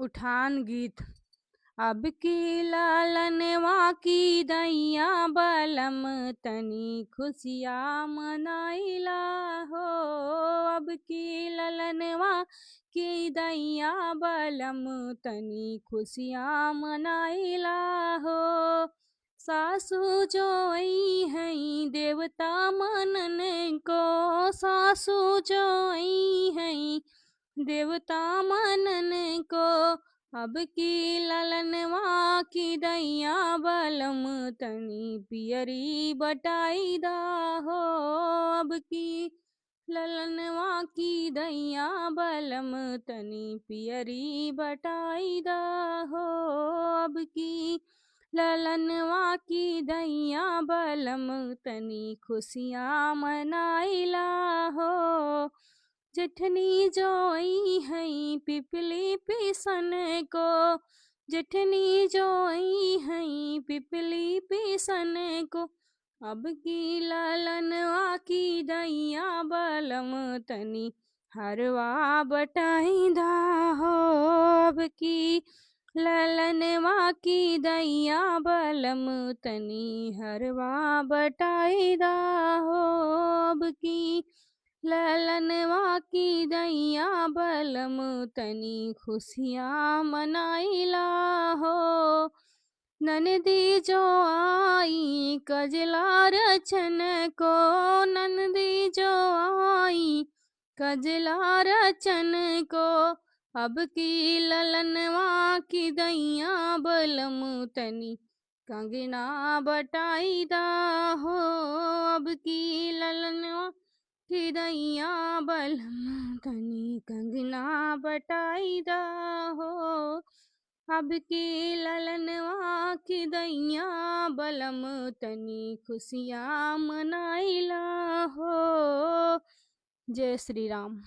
उठान गीत। अब की लालनवा की दैया बलम तनी खुशियाँ मनाइला हो। अब की ललनवा की दैया बलम तनी खुशियाँ मनाइला हो। सासू जो आई हैं देवता मनन को, सासू जो आई हैं देवता मनन को। अब की ललनवा की दैया बलम तनी पियरी बटाई दा हो। अब की ललनवा की दैया बलम तनी पियरी बटाई दा हो। अब की ललनवा की दैया बलम तनी खुशियाँ मनाइला हो। जेठनी जो आई हैं पिपली पिसन को, जेठनी जो आई हैं पिपली पिसन को। अब की ललनवा की दैया बलम तनी हरवा बटाई दा हो। अब की ललनवा की दैया बलम तनी हरवा बटाई दा हो। अब की ललनवा की दैया बलम तनी खुशियाँ मनाइला हो। ननदी जो आई कजला रचन को, ननदी जो आई कजला रचन को। अब की ललनवा की दैया बलम तनी कंगना बटाई दा हो। अब की ललनवा की दैया बलम तनी कंगना बटाई दा हो। अब की ललनवा की दैया बलम तनी खुशियाँ मनाइला हो। जय श्री राम।